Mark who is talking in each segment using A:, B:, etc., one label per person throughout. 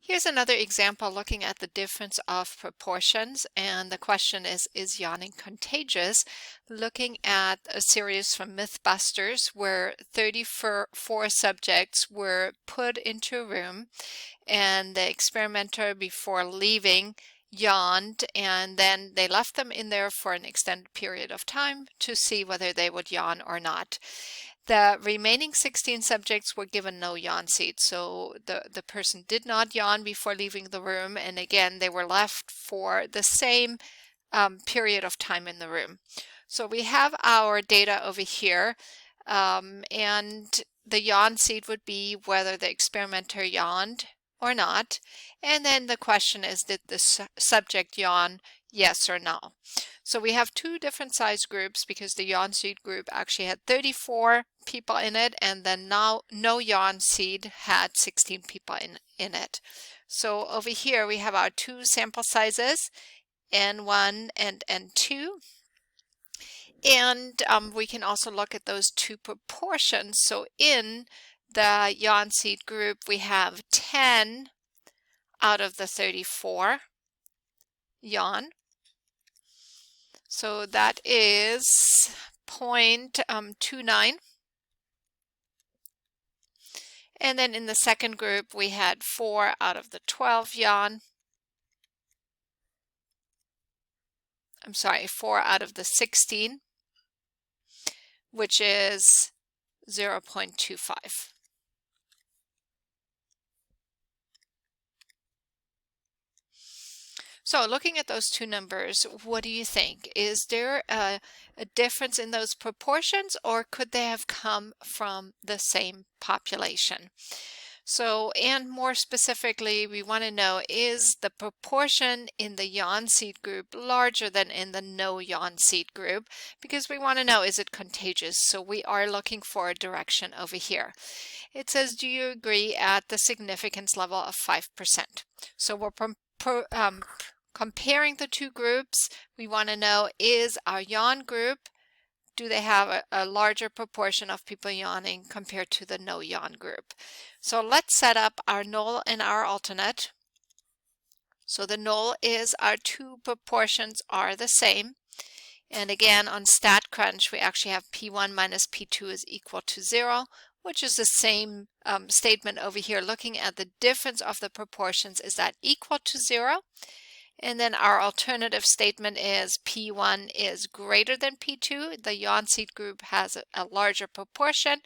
A: Here's another example looking at the difference of proportions, and the question is yawning contagious? Looking at a series from Mythbusters where 34 subjects were put into a room, and the experimenter before leaving yawned, and then they left them in there for an extended period of time to see whether they would yawn or not. The remaining 16 subjects were given no yawn seed, so the person did not yawn before leaving the room, and again, they were left for the same period of time in the room. So we have our data over here, and the yawn seed would be whether the experimenter yawned or not, and then the question is, did the subject yawn, yes or no? So we have two different size groups because the yawn seed group actually had 34 people in it, and then now no yawn seed had 16 people in it. So over here we have our two sample sizes, N1 and N2. And we can also look at those two proportions. So in the yawn seed group, we have 10 out of the 34 yawn. So that is 0.29. And then in the second group, we had 4 out of the 12 yawn. I'm sorry, 4 out of the 16, which is 0.25. So looking at those two numbers, what do you think? Is there a difference in those proportions, or could they have come from the same population? So, and more specifically, we want to know, is the proportion in the yawn seed group larger than in the no yawn seed group? Because we want to know, is it contagious? So we are looking for a direction over here. It says, do you agree at the significance level of 5%? So we're comparing the two groups. We want to know, is our yawn group, do they have a larger proportion of people yawning compared to the no yawn group? So let's set up our null and our alternate. So the null is our two proportions are the same. And again, on StatCrunch, we actually have P1 minus P2 is equal to 0, which is the same statement over here. Looking at the difference of the proportions, is that equal to 0? And then our alternative statement is P1 is greater than P2. The yawn seed group has a larger proportion.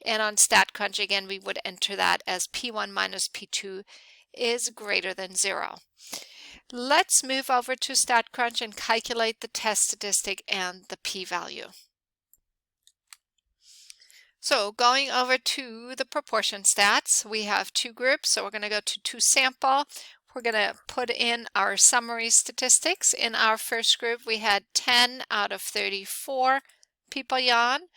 A: And on StatCrunch, again, we would enter that as P1 minus P2 is greater than 0. Let's move over to StatCrunch and calculate the test statistic and the p-value. So going over to the proportion stats, we have two groups. So we're going to go to toSample. We're going to put in our summary statistics. In our first group, we had 10 out of 34 people yawn.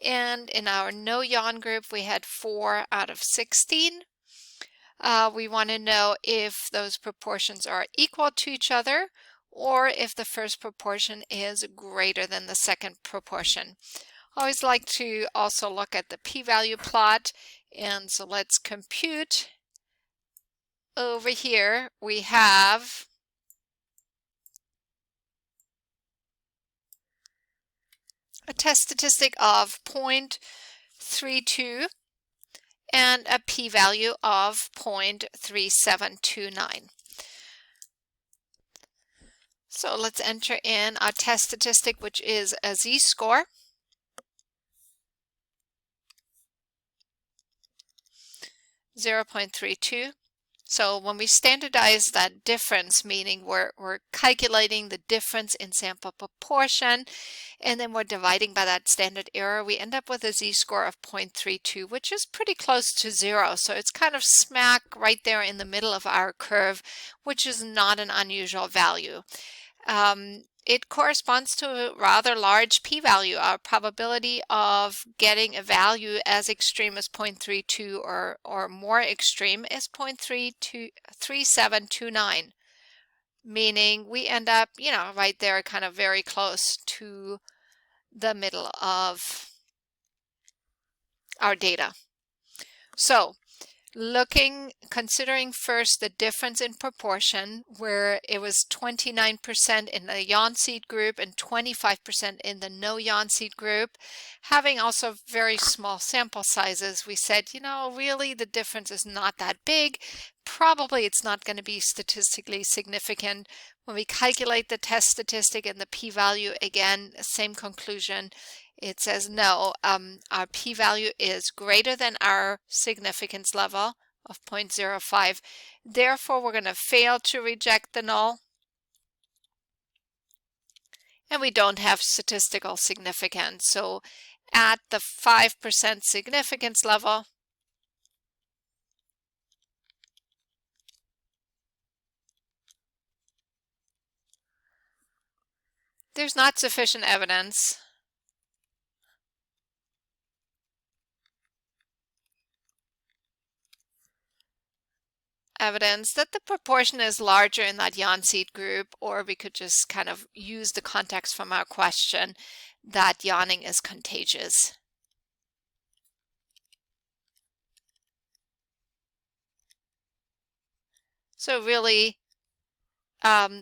A: And in our no yawn group, we had 4 out of 16. We want to know if those proportions are equal to each other, or if the first proportion is greater than the second proportion. I always like to also look at the p-value plot. And so let's compute. Over here, we have a test statistic of 0.32 and a p-value of 0.3729. So let's enter in our test statistic, which is a z-score. .32. So when we standardize that difference, meaning we're calculating the difference in sample proportion, and then we're dividing by that standard error, we end up with a z-score of 0.32, which is pretty close to 0. So it's kind of smack right there in the middle of our curve, which is not an unusual value. It corresponds to a rather large p-value. Our probability of getting a value as extreme as 0.32 or more extreme is 0.3729, meaning we end up, right there, kind of very close to the middle of our data. So Considering first the difference in proportion, where it was 29% in the yawn seed group and 25% in the no yawn seed group, having also very small sample sizes, we said, really the difference is not that big. Probably it's not going to be statistically significant. When we calculate the test statistic and the p-value, again, same conclusion. It says no, our p-value is greater than our significance level of 0.05. Therefore, we're going to fail to reject the null. And we don't have statistical significance. So at the 5% significance level, there's not sufficient evidence that the proportion is larger in that yawn seed group, or we could just kind of use the context from our question that yawning is contagious. So really,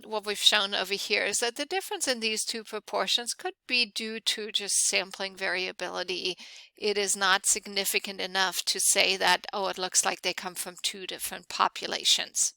A: what we've shown over here is that the difference in these two proportions could be due to just sampling variability. It is not significant enough to say that, oh, it looks like they come from two different populations.